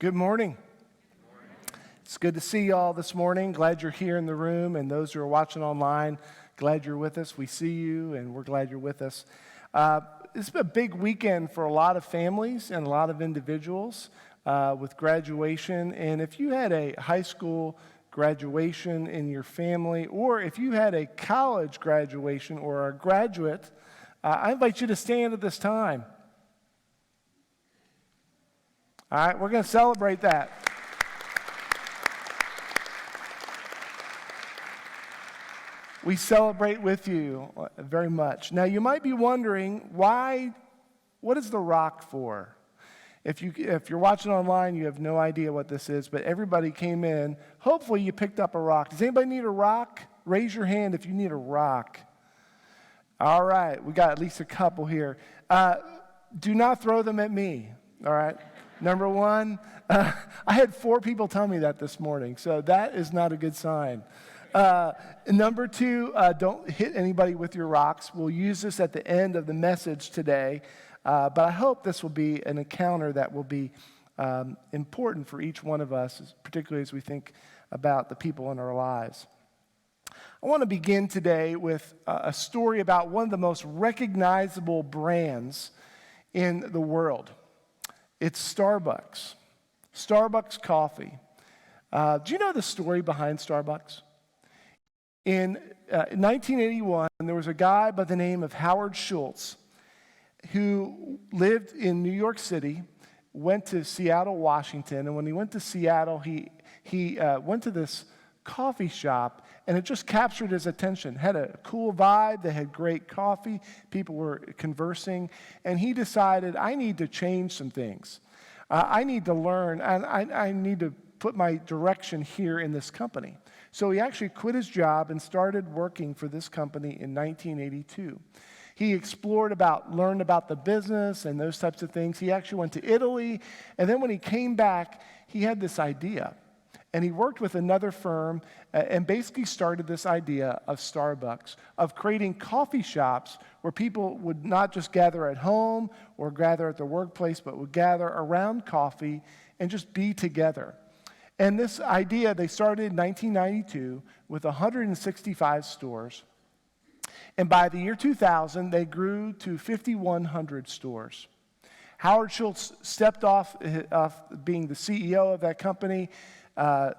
Good morning. It's good to see you all this morning. Glad you're here in the room, and those who are watching online, glad you're with us. We see you, and we're glad you're with us. It's been a big weekend for a lot of families and a lot of individuals with graduation. And if you had a high school graduation in your family, or if you had a college graduation or a graduate, I invite you to stand at this time. All right, we're going to celebrate that. We celebrate with you very much. Now, you might be wondering, what is the rock for? If you're watching online, you have no idea what this is, but everybody came in. Hopefully, you picked up a rock. Does anybody need a rock? Raise your hand if you need a rock. All right, we got at least a couple here. Do not throw them at me, all right? Number one, I had 4 people tell me that this morning, so that is not a good sign. Number 2, don't hit anybody with your rocks. We'll use this at the end of the message today, but I hope this will be an encounter that will be important for each one of us, particularly as we think about the people in our lives. I want to begin today with a story about one of the most recognizable brands in the world. It's Starbucks. Starbucks coffee. Do you know the story behind Starbucks? In 1981, there was a guy by the name of Howard Schultz who lived in New York City, went to Seattle, Washington, and when he went to Seattle, he went to this coffee shop, and it just captured his attention. Had a cool vibe, they had great coffee, people were conversing, and he decided, I need to change some things. I need to learn, and I need to put my direction here in this company. So he actually quit his job and started working for this company in 1982. He learned about the business and those types of things. He actually went to Italy, and then when he came back, he had this idea. And he worked with another firm and basically started this idea of Starbucks, of creating coffee shops where people would not just gather at home or gather at the workplace, but would gather around coffee and just be together. And this idea, they started in 1992 with 165 stores. And by the year 2000, they grew to 5,100 stores. Howard Schultz stepped off being the CEO of that company,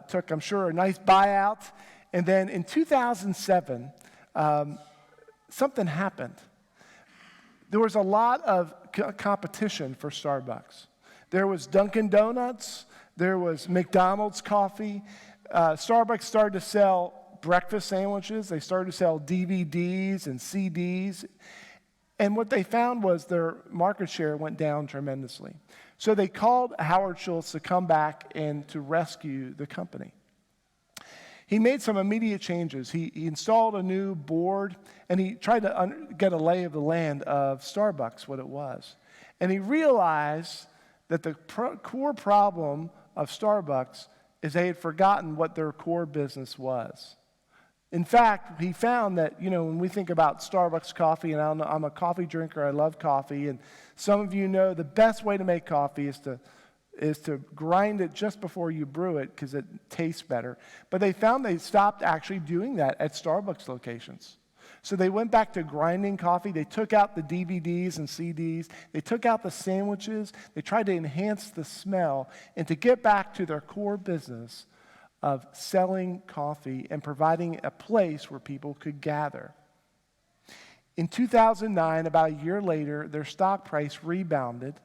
took, I'm sure, a nice buyout. And then in 2007, something happened. There was a lot of competition for Starbucks. There was Dunkin' Donuts. There was McDonald's coffee. Starbucks started to sell breakfast sandwiches. They started to sell DVDs and CDs. And what they found was their market share went down tremendously. So they called Howard Schultz to come back and to rescue the company. He made some immediate changes. He installed a new board, and he tried to get a lay of the land of Starbucks, what it was. And he realized that the core problem of Starbucks is they had forgotten what their core business was. In fact, he found that, when we think about Starbucks coffee, and I'm a coffee drinker, I love coffee, and some of you know the best way to make coffee is to grind it just before you brew it because it tastes better. But they found they stopped actually doing that at Starbucks locations. So they went back to grinding coffee. They took out the DVDs and CDs. They took out the sandwiches. They tried to enhance the smell and to get back to their core business of selling coffee and providing a place where people could gather. In 2009, about a year later, their stock price rebounded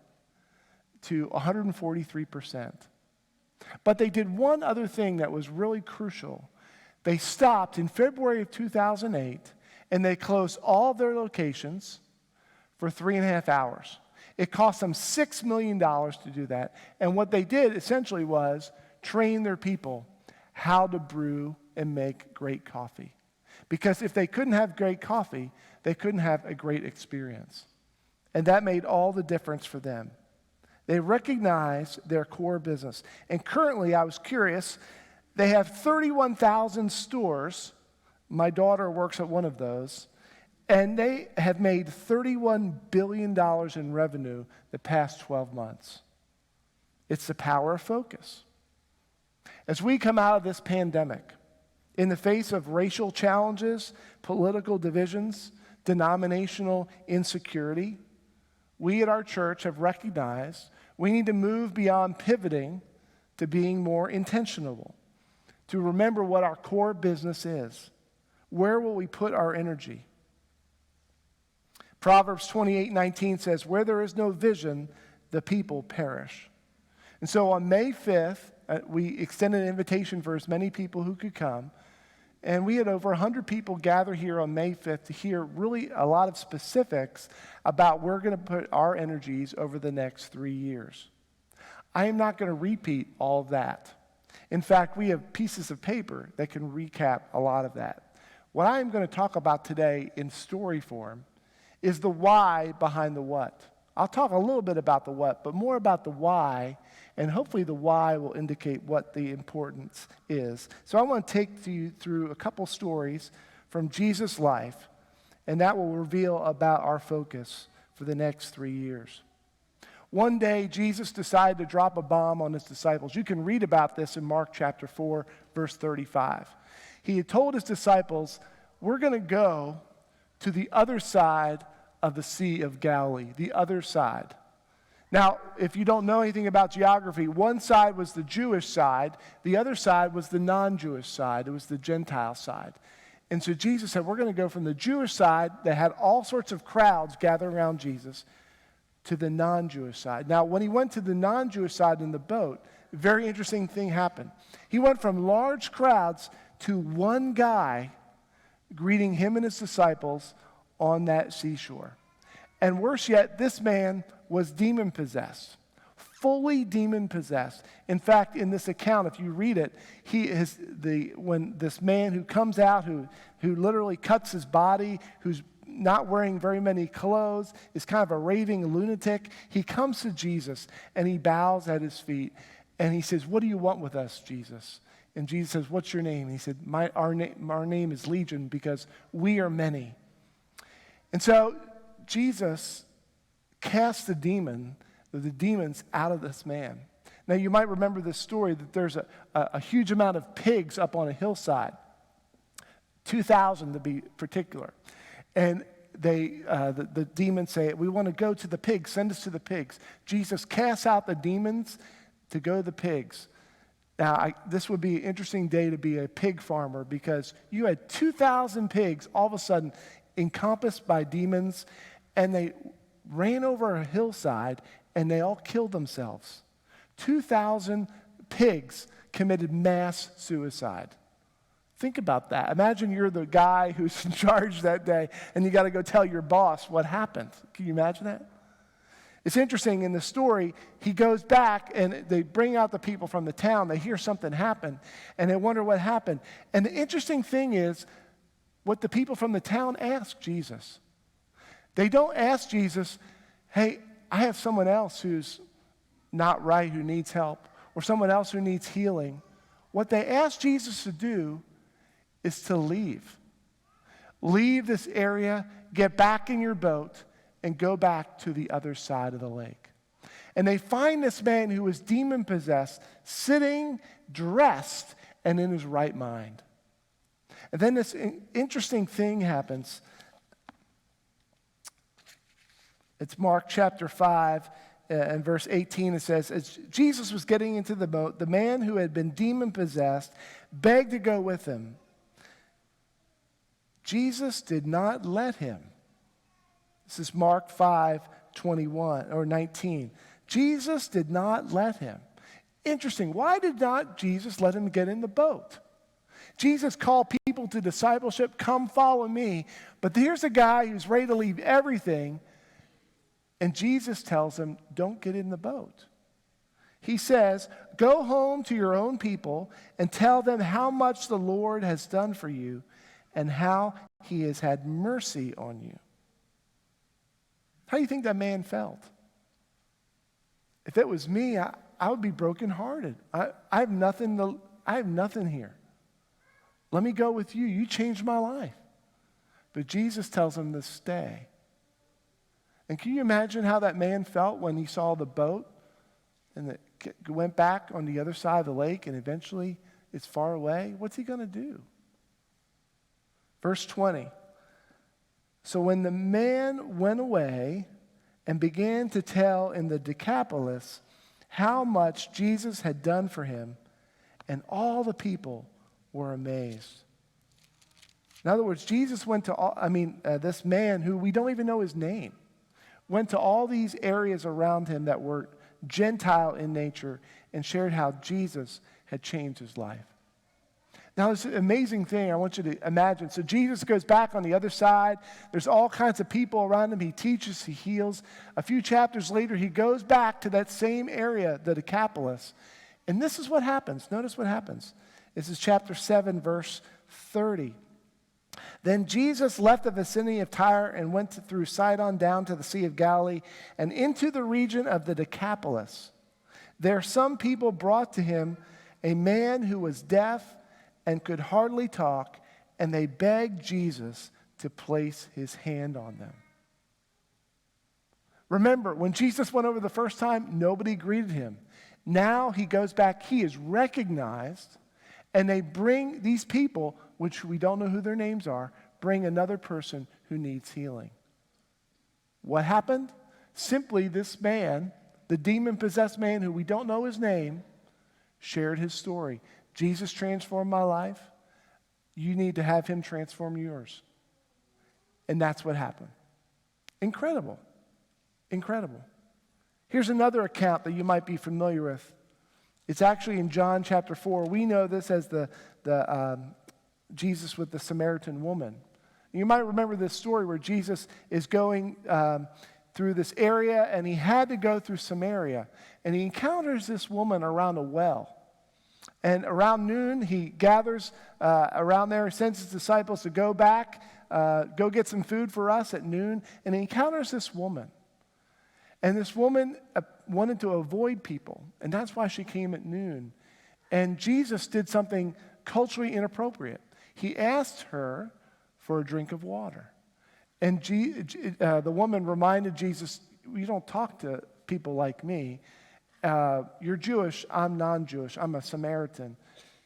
to 143%. But they did one other thing that was really crucial. They stopped in February of 2008, and they closed all their locations for 3.5 hours. It cost them $6 million to do that. And what they did essentially was train their people how to brew and make great coffee. Because if they couldn't have great coffee, they couldn't have a great experience. And that made all the difference for them. They recognized their core business. And currently, I was curious, they have 31,000 stores. My daughter works at one of those. And they have made $31 billion in revenue the past 12 months. It's the power of focus. As we come out of this pandemic, in the face of racial challenges, political divisions, denominational insecurity, we at our church have recognized we need to move beyond pivoting to being more intentional, to remember what our core business is. Where will we put our energy? Proverbs 28:19 says, where there is no vision, the people perish. And so on May 5th, we extended an invitation for as many people who could come. And we had over 100 people gather here on May 5th to hear really a lot of specifics about where we're going to put our energies over the next 3 years. I am not going to repeat all of that. In fact, we have pieces of paper that can recap a lot of that. What I am going to talk about today in story form is the why behind the what. I'll talk a little bit about the what, but more about the why, and hopefully the why will indicate what the importance is. So I want to take you through a couple stories from Jesus' life, and that will reveal about our focus for the next 3 years. One day, Jesus decided to drop a bomb on his disciples. You can read about this in Mark chapter 4, verse 35. He had told his disciples, we're going to go to the other side of the Sea of Galilee, the other side. Now, if you don't know anything about geography, one side was the Jewish side, the other side was the non-Jewish side. It was the Gentile side. And so Jesus said, we're going to go from the Jewish side that had all sorts of crowds gather around Jesus to the non-Jewish side. Now, when he went to the non-Jewish side in the boat, a very interesting thing happened. He went from large crowds to one guy greeting him and his disciples on that seashore. And worse yet, this man was demon-possessed, fully demon-possessed. In fact, in this account, if you read it, when this man who comes out, who literally cuts his body, who's not wearing very many clothes, is kind of a raving lunatic, he comes to Jesus and he bows at his feet and he says, what do you want with us, Jesus? And Jesus says, what's your name? And he said, our name is Legion because we are many. And so Jesus cast the demons out of this man. Now you might remember this story that there's a huge amount of pigs up on a hillside, 2,000 to be particular. And the demons say, we want to go to the pigs, send us to the pigs. Jesus casts out the demons to go to the pigs. Now, this would be an interesting day to be a pig farmer because you had 2,000 pigs all of a sudden encompassed by demons, and they ran over a hillside and they all killed themselves. 2,000 pigs committed mass suicide. Think about that. Imagine you're the guy who's in charge that day and you got to go tell your boss what happened. Can you imagine that? It's interesting in the story, he goes back and they bring out the people from the town. They hear something happen and they wonder what happened. And the interesting thing is what the people from the town ask Jesus. They don't ask Jesus, hey, I have someone else who's not right, who needs help, or someone else who needs healing. What they ask Jesus to do is to leave. Leave this area, get back in your boat, and go back to the other side of the lake. And they find this man who was demon-possessed, sitting, dressed, and in his right mind. And then this interesting thing happens. It's Mark chapter 5 and verse 18. It says, as Jesus was getting into the boat, the man who had been demon-possessed begged to go with him. Jesus did not let him. This is Mark 5:21 or 19. Jesus did not let him. Interesting. Why did not Jesus let him get in the boat? Jesus called people to discipleship, come follow me. But here's a guy who's ready to leave everything, and Jesus tells him, don't get in the boat. He says, go home to your own people and tell them how much the Lord has done for you and how he has had mercy on you. How do you think that man felt? If it was me, I would be brokenhearted. I have nothing here. Let me go with you. You changed my life. But Jesus tells him to stay. And can you imagine how that man felt when he saw the boat and the went back on the other side of the lake and eventually it's far away, what's he going to do? Verse 20. So when the man went away and began to tell in the Decapolis how much Jesus had done for him, and all the people were amazed. In other words, Jesus went to this man who we don't even know his name, went to all these areas around him that were Gentile in nature and shared how Jesus had changed his life. Now, this amazing thing I want you to imagine. So Jesus goes back on the other side. There's all kinds of people around him. He teaches, he heals. A few chapters later, he goes back to that same area, the Decapolis. And this is what happens. Notice what happens. This is chapter 7, verse 30. Then Jesus left the vicinity of Tyre and went through Sidon down to the Sea of Galilee and into the region of the Decapolis. There some people brought to him a man who was deaf and could hardly talk, and they begged Jesus to place his hand on them. Remember, when Jesus went over the first time, nobody greeted him. Now he goes back, he is recognized, and they bring these people, which we don't know who their names are, bring another person who needs healing. What happened? Simply this man, the demon-possessed man who we don't know his name, shared his story. Jesus transformed my life. You need to have him transform yours. And that's what happened. Incredible. Incredible. Here's another account that you might be familiar with. It's actually in John chapter 4. We know this as the Jesus with the Samaritan woman. You might remember this story where Jesus is going through this area, and he had to go through Samaria. And he encounters this woman around a well. And around noon, he gathers around there, sends his disciples to go back, go get some food for us at noon, and he encounters this woman. And this woman wanted to avoid people, and that's why she came at noon. And Jesus did something culturally inappropriate. He asked her for a drink of water. And the woman reminded Jesus, you don't talk to people like me. You're Jewish, I'm non-Jewish, I'm a Samaritan.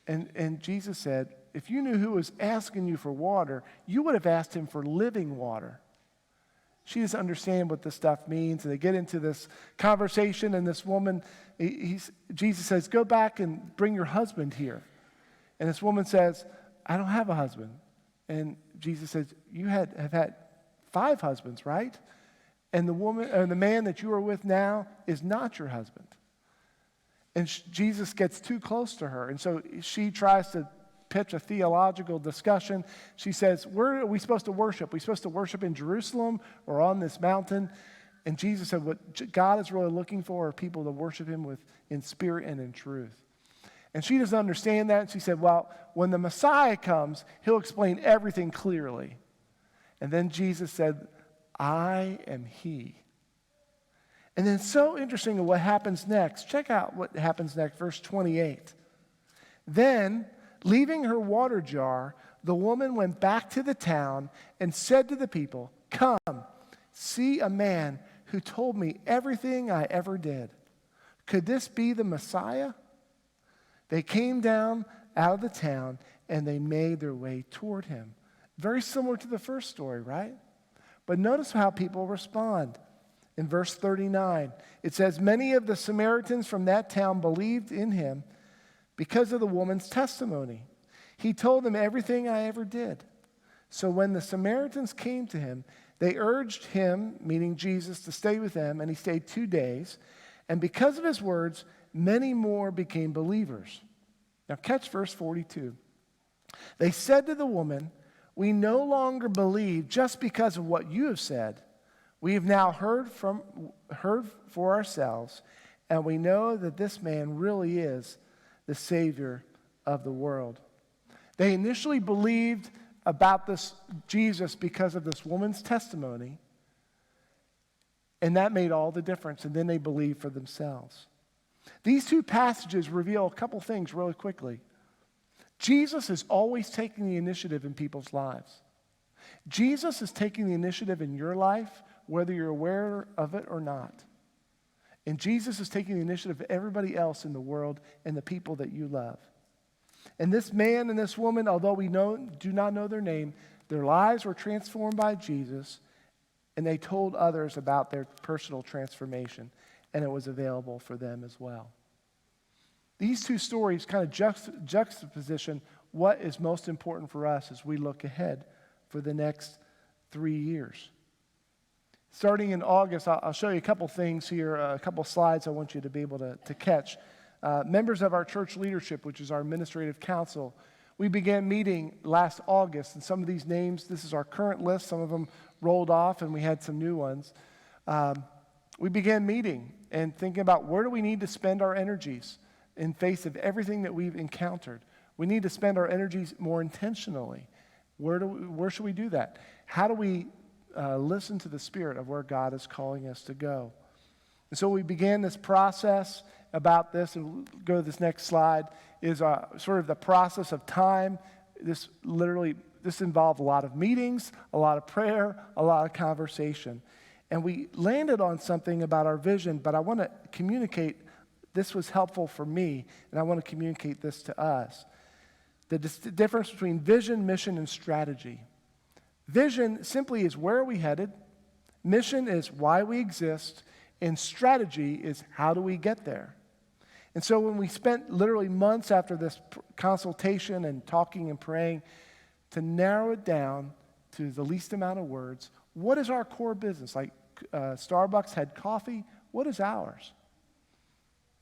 And Jesus said, if you knew who was asking you for water, you would have asked him for living water. She doesn't understand what this stuff means. And they get into this conversation, and this woman, Jesus says, go back and bring your husband here. And this woman says, I don't have a husband. And Jesus says, you have had 5 husbands, right? And the man that you are with now is not your husband. And Jesus gets too close to her. And so she tries to pitch a theological discussion. She says, where are we supposed to worship? Are we supposed to worship in Jerusalem or on this mountain? And Jesus said, what God is really looking for are people to worship him in spirit and in truth. And she doesn't understand that. And she said, well, when the Messiah comes, he'll explain everything clearly. And then Jesus said, I am he. And then it's so interesting what happens next. Check out what happens next, verse 28. Then, leaving her water jar, the woman went back to the town and said to the people, come, see a man who told me everything I ever did. Could this be the Messiah? They came down out of the town and they made their way toward him. Very similar to the first story, right? But notice how people respond. In verse 39, it says, many of the Samaritans from that town believed in him because of the woman's testimony. He told them everything I ever did. So when the Samaritans came to him, they urged him, meaning Jesus, to stay with them, and he stayed 2 days. And because of his words, many more became believers. Now catch verse 42. They said to the woman, we no longer believe just because of what you have said. We have now heard for ourselves, and we know that this man really is the Savior of the world. They initially believed about this Jesus because of this woman's testimony, and that made all the difference, and then they believed for themselves. These 2 passages reveal a couple things really quickly. Jesus is always taking the initiative in people's lives. Jesus is taking the initiative in your life, whether you're aware of it or not. And Jesus is taking the initiative of everybody else in the world and the people that you love. And this man and this woman, although we do not know their name, their lives were transformed by Jesus, and they told others about their personal transformation, and it was available for them as well. These two stories kind of juxtaposition what is most important for us as we look ahead for the next 3 years. Starting in August, I'll show you a couple things here, a couple slides I want you to be able to catch. Members of our church leadership, which is our administrative council, we began meeting last August, and some of these names, this is our current list, some of them rolled off, and we had some new ones. We began meeting and thinking about where do we need to spend our energies in face of everything that we've encountered. We need to spend our energies more intentionally. Where should we do that? How do we listen to the Spirit of where God is calling us to go? And so we began this process about this, and we'll go to this next slide, is sort of the process of time. This involved a lot of meetings, a lot of prayer, a lot of conversation. And we landed on something about our vision, but I want to communicate, this was helpful for me, and I want to communicate this to us. The difference between vision, mission, and strategy. Vision simply is where are we headed. Mission is why we exist. And strategy is how do we get there. And so when we spent literally months after this consultation and talking and praying to narrow it down to the least amount of words, what is our core business? Like Starbucks had coffee, what is ours?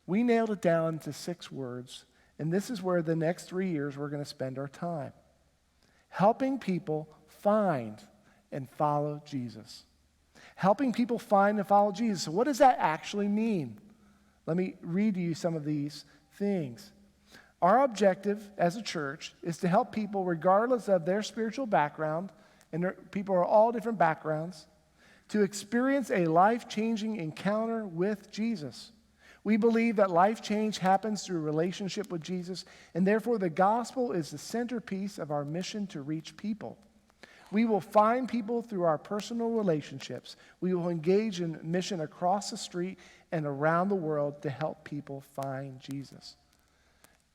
We nailed it down to 6 words. And this is where the next 3 years we're going to spend our time. Helping people find and follow Jesus. Helping people find and follow Jesus. So what does that actually mean? Let me read to you some of these things. Our objective as a church is to help people regardless of their spiritual background, and people are all different backgrounds, to experience a life-changing encounter with Jesus. We believe that life change happens through relationship with Jesus, and therefore the gospel is the centerpiece of our mission to reach people. We will find people through our personal relationships. We will engage in mission across the street and around the world to help people find Jesus.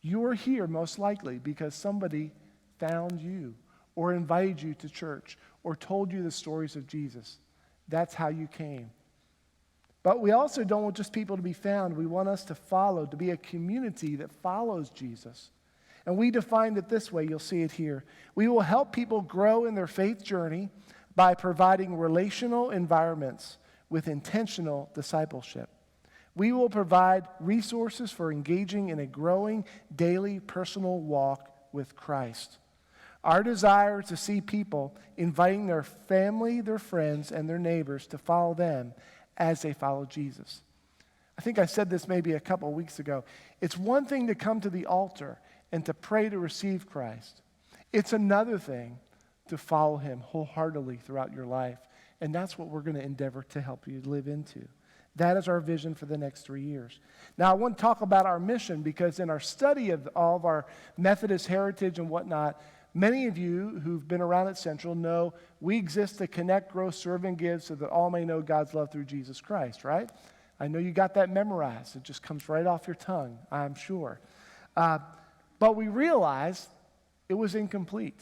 You are here most likely because somebody found you or invited you to church or told you the stories of Jesus. That's how you came. But we also don't want just people to be found. We want us to follow, to be a community that follows Jesus. And we defined it this way. You'll see it here. We will help people grow in their faith journey by providing relational environments with intentional discipleship. We will provide resources for engaging in a growing daily personal walk with Christ. Our desire is to see people inviting their family, their friends, and their neighbors to follow them as they follow Jesus. I think I said this maybe a couple of weeks ago. It's one thing to come to the altar and to pray to receive Christ. It's another thing to follow him wholeheartedly throughout your life. And that's what we're going to endeavor to help you live into. That is our vision for the next 3 years. Now, I want to talk about our mission because in our study of all of our Methodist heritage and whatnot, many of you who've been around at Central know we exist to connect, grow, serve, and give so that all may know God's love through Jesus Christ, right? I know you got that memorized. It just comes right off your tongue, I'm sure. But we realized it was incomplete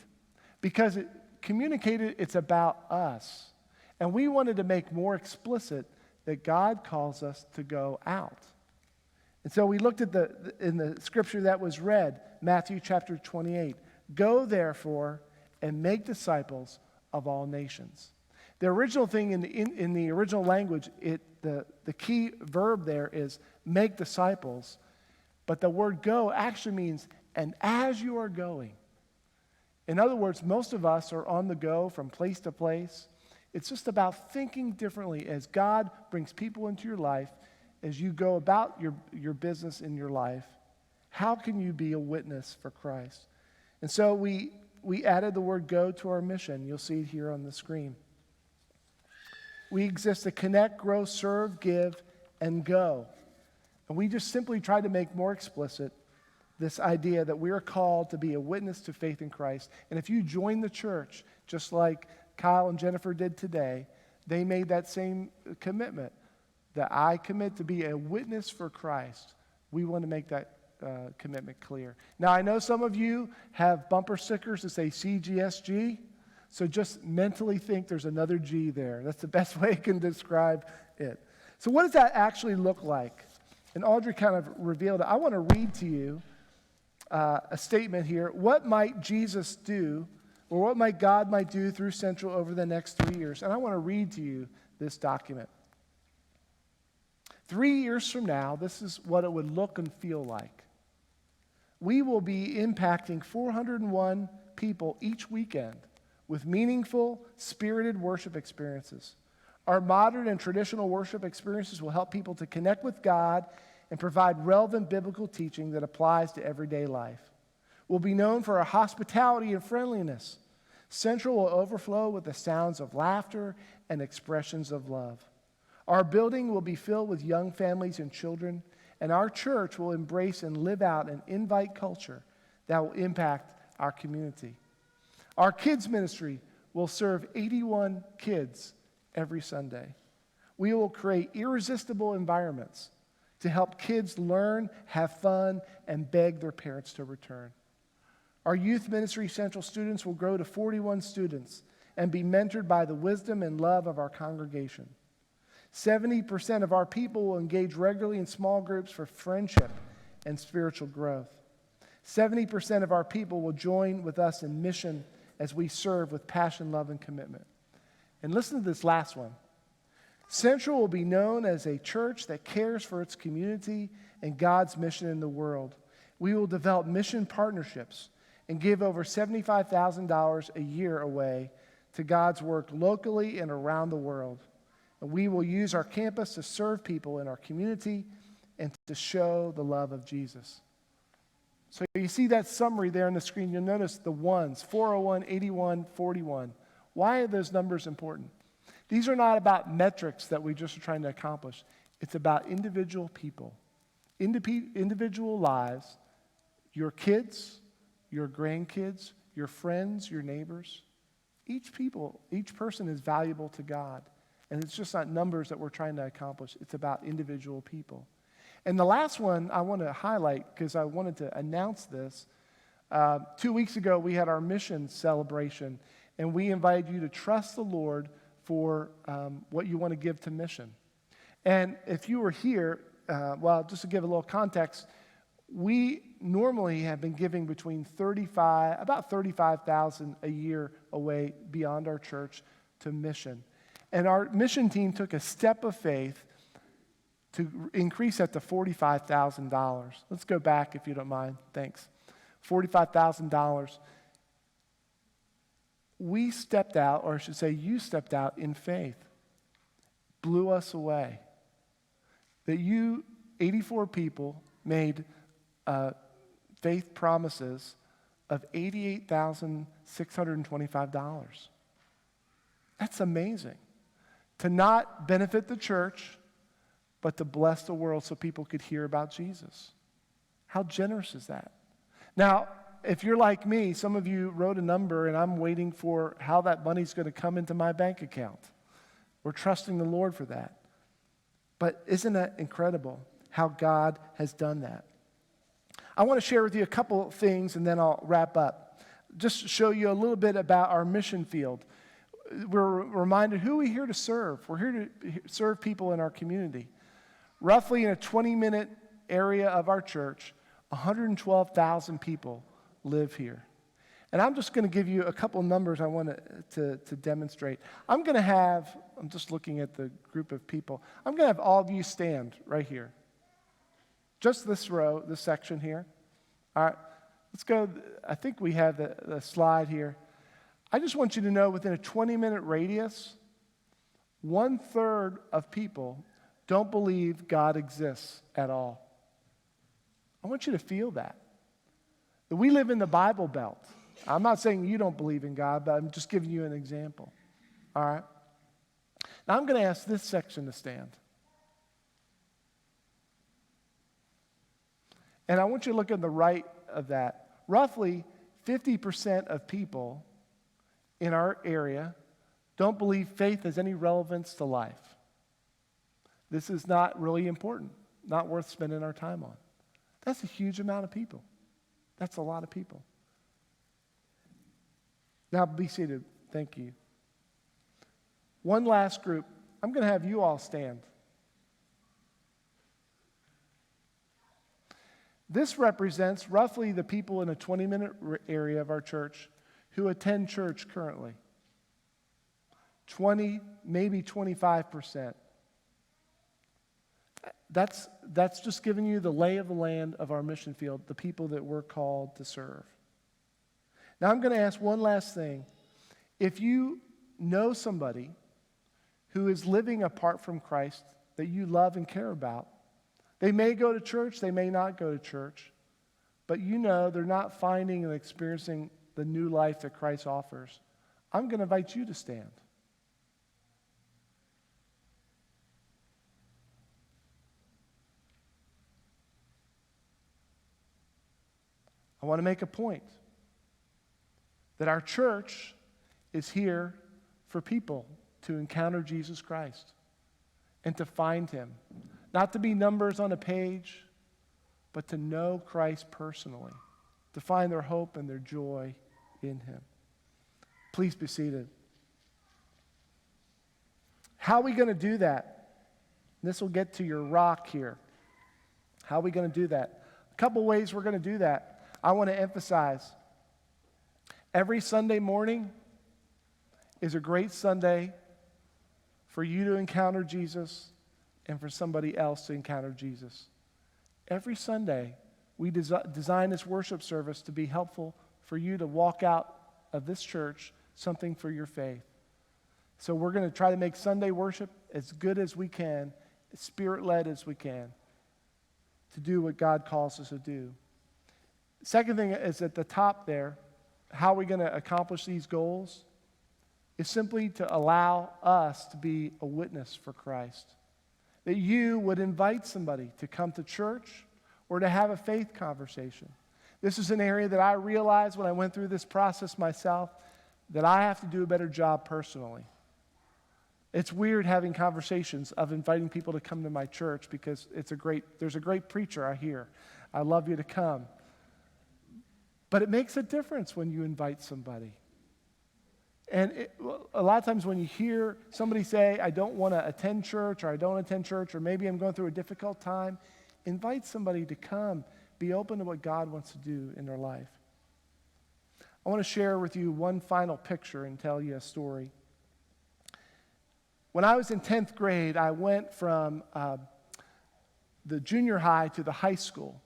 because it communicated it's about us. And we wanted to make more explicit that God calls us to go out. And so we looked at in the scripture that was read, Matthew chapter 28. Go, therefore, and make disciples of all nations. The original thing in the original language, the key verb there is make disciples. But the word go actually means, and as you are going. In other words, most of us are on the go from place to place. It's just about thinking differently as God brings people into your life, as you go about your business in your life. How can you be a witness for Christ? And so we added the word go to our mission. You'll see it here on the screen. We exist to connect, grow, serve, give, and go. And we just simply tried to make more explicit this idea that we are called to be a witness to faith in Christ. And if you join the church, just like Kyle and Jennifer did today, they made that same commitment. that I commit to be a witness for Christ, we want to make that commitment clear. Now, I know some of you have bumper stickers that say CGSG, so just mentally think there's another G there. That's the best way I can describe it. So what does that actually look like? And Audrey kind of revealed it. I want to read to you a statement here. What might Jesus do, or what might God do through Central over the next 3 years? And I want to read to you this document. 3 years from now, this is what it would look and feel like. We will be impacting 401 people each weekend with meaningful, spirited worship experiences. Our modern and traditional worship experiences will help people to connect with God and provide relevant biblical teaching that applies to everyday life. We'll be known for our hospitality and friendliness. Central will overflow with the sounds of laughter and expressions of love. Our building will be filled with young families and children, and our church will embrace and live out an invite culture that will impact our community. Our kids ministry will serve 81 kids every Sunday. We will create irresistible environments to help kids learn, have fun, and beg their parents to return. Our youth ministry Central students will grow to 41 students and be mentored by the wisdom and love of our congregation. 70% of our people will engage regularly in small groups for friendship and spiritual growth. 70% of our people will join with us in mission as we serve with passion, love, and commitment. And listen to this last one. Central will be known as a church that cares for its community and God's mission in the world. We will develop mission partnerships and give over $75,000 a year away to God's work locally and around the world. And we will use our campus to serve people in our community and to show the love of Jesus. So you see that summary there on the screen. You'll notice the ones, 401, 81, 41. Why are those numbers important? These are not about metrics that we just are trying to accomplish. It's about individual people, individual lives, your kids, your grandkids, your friends, your neighbors. Each person is valuable to God. And it's just not numbers that we're trying to accomplish. It's about individual people. And the last one I want to highlight, because I wanted to announce this. 2 weeks ago, we had our mission celebration, and we invited you to trust the Lord for what you want to give to mission. And if you were here, just to give a little context, we normally have been giving about $35,000 a year away beyond our church to mission. And our mission team took a step of faith to increase that to $45,000. Let's go back if you don't mind. Thanks. $45,000. We stepped out, or I should say you stepped out in faith. Blew us away. That you, 84 people, made faith promises of $88,625. That's amazing. To not benefit the church, but to bless the world so people could hear about Jesus. How generous is that? Now, if you're like me, some of you wrote a number, and I'm waiting for how that money's going to come into my bank account. We're trusting the Lord for that. But isn't that incredible how God has done that? I want to share with you a couple of things, and then I'll wrap up. Just to show you a little bit about our mission field. We're reminded who we're here to serve. We're here to serve people in our community. Roughly in a 20-minute area of our church, 112,000 people live here. And I'm just going to give you a couple numbers I want to demonstrate. I'm just looking at the group of people. I'm going to have all of you stand right here. Just this row, this section here. All right, let's go. I think we have the slide here. I just want you to know within a 20-minute radius, 1/3 of people don't believe God exists at all. I want you to feel that. That we live in the Bible Belt. I'm not saying you don't believe in God, but I'm just giving you an example. All right? Now I'm going to ask this section to stand. And I want you to look on the right of that. Roughly 50% of people in our area don't believe faith has any relevance to life. This is not really important, not worth spending our time on. That's a huge amount of people. That's a lot of people. Now be seated. Thank you. One last group. I'm going to have you all stand. This represents roughly the people in a 20-minute area of our church who attend church currently. 20, maybe 25%. That's just giving you the lay of the land of our mission field, the people that we're called to serve. Now I'm going to ask one last thing. If you know somebody who is living apart from Christ that you love and care about, they may go to church, they may not go to church, but you know they're not finding and experiencing the new life that Christ offers, I'm going to invite you to stand. I want to make a point that our church is here for people to encounter Jesus Christ and to find him. Not to be numbers on a page, but to know Christ personally, to find their hope and their joy in him. Please be seated. How are we going to do that? This will get to your rock here. How are we going to do that? A couple ways we're going to do that. I want to emphasize, every Sunday morning is a great Sunday for you to encounter Jesus and for somebody else to encounter Jesus. Every Sunday, we design this worship service to be helpful for you to walk out of this church something for your faith. So we're going to try to make Sunday worship as good as we can, as Spirit-led as we can, to do what God calls us to do. Second thing is at the top there, how are we going to accomplish these goals? Is simply to allow us to be a witness for Christ. That you would invite somebody to come to church or to have a faith conversation. This is an area that I realized when I went through this process myself that I have to do a better job personally. It's weird having conversations of inviting people to come to my church because there's a great preacher I hear. I'd love you to come. But it makes a difference when you invite somebody. And a lot of times when you hear somebody say, I don't want to attend church, or I don't attend church, or maybe I'm going through a difficult time, invite somebody to come. Be open to what God wants to do in their life. I want to share with you one final picture and tell you a story. When I was in 10th grade, I went from the junior high to the high school.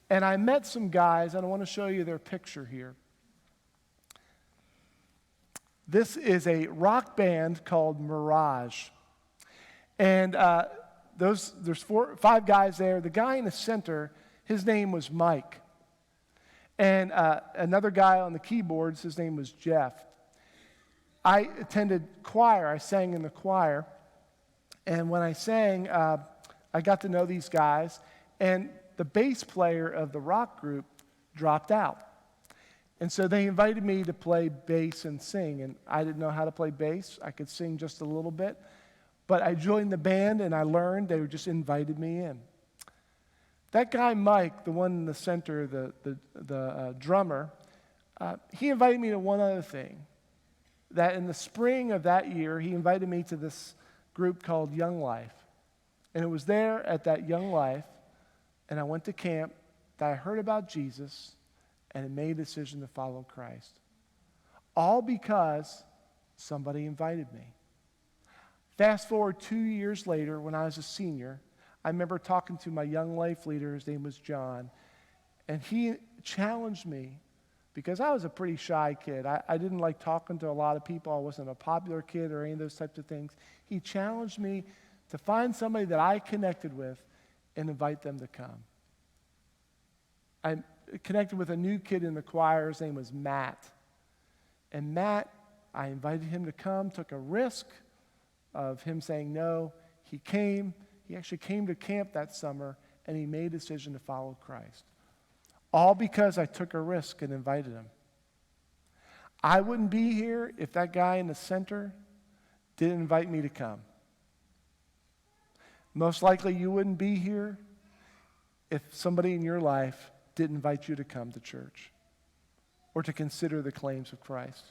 And I met some guys, and I want to show you their picture here. This is a rock band called Mirage. And there's 5 guys there. The guy in the center, his name was Mike. And another guy on the keyboards, his name was Jeff. I attended choir. I sang in the choir. And when I sang, I got to know these guys. And the bass player of the rock group dropped out. And so they invited me to play bass and sing. And I didn't know how to play bass. I could sing just a little bit. But I joined the band and I learned. They just invited me in. That guy, Mike, the one in the center, the drummer, he invited me to one other thing. That in the spring of that year, he invited me to this group called Young Life. And it was there at that Young Life, and I went to camp, that I heard about Jesus and made a decision to follow Christ. All because somebody invited me. Fast forward 2 years later, when I was a senior, I remember talking to my Young Life leader, his name was John, and he challenged me because I was a pretty shy kid. I didn't like talking to a lot of people. I wasn't a popular kid or any of those types of things. He challenged me to find somebody that I connected with and invite them to come. I connected with a new kid in the choir. His name was Matt. And Matt, I invited him to come, took a risk of him saying no. He came. He actually came to camp that summer, and he made a decision to follow Christ. All because I took a risk and invited him. I wouldn't be here if that guy in the center didn't invite me to come. Most likely you wouldn't be here if somebody in your life didn't invite you to come to church or to consider the claims of Christ.